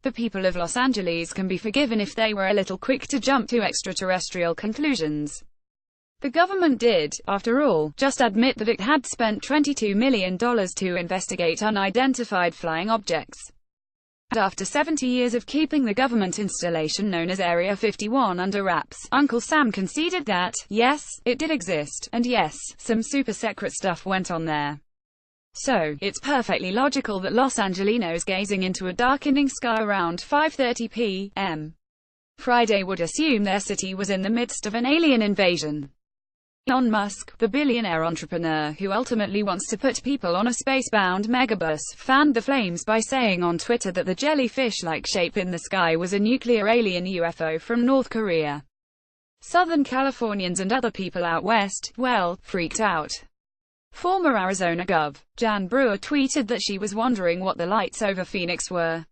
The people of Los Angeles can be forgiven if they were a little quick to jump to extraterrestrial conclusions. The government did, after all, just admit that it had spent $22 million to investigate unidentified flying objects. And after 70 years of keeping the government installation known as Area 51 under wraps, Uncle Sam conceded that, yes, it did exist, and yes, some super-secret stuff went on there. So, it's perfectly logical that Los Angelinos gazing into a darkening sky around 5:30 p.m. Friday would assume their city was in the midst of an alien invasion. Elon Musk, the billionaire entrepreneur who ultimately wants to put people on a space-bound megabus, fanned the flames by saying on Twitter that the jellyfish-like shape in the sky was a nuclear alien UFO from North Korea. Southern Californians and other people out west, well, freaked out. Former Arizona Gov. Jan Brewer tweeted that she was wondering what the lights over Phoenix were.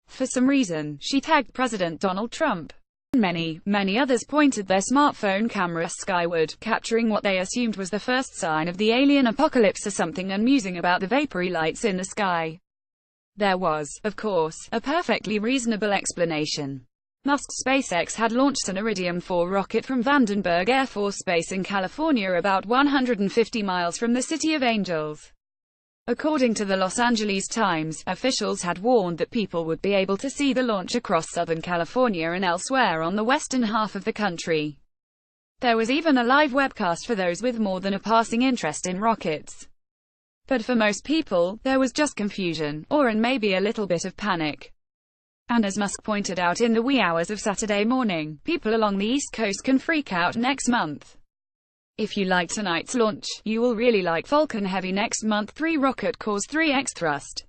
For some reason, she tagged President Donald Trump. Many others pointed their smartphone cameras skyward, capturing what they assumed was the first sign of the alien apocalypse or something amusing about the vapory lights in the sky. There was, of course, a perfectly reasonable explanation. Musk's SpaceX had launched an Iridium 4 rocket from Vandenberg Air Force Base in California, about 150 miles from the City of Angels. According to the Los Angeles Times, officials had warned that people would be able to see the launch across Southern California and elsewhere on the western half of the country. There was even a live webcast for those with more than a passing interest in rockets. But for most people, there was just confusion, and maybe a little bit of panic. And as Musk pointed out in the wee hours of Saturday morning, people along the East Coast can freak out next month. If you like tonight's launch, you will really like Falcon Heavy next month. 3 rocket cores 3x thrust.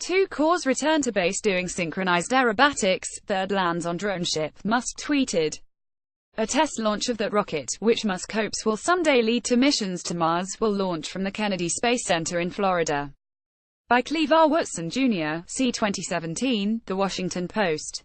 2 cores return to base doing synchronized aerobatics, 3rd lands on drone ship, Musk tweeted. A test launch of that rocket, which Musk hopes will someday lead to missions to Mars, will launch from the Kennedy Space Center in Florida. By Cleve R. Wootson Jr., see 2017, The Washington Post.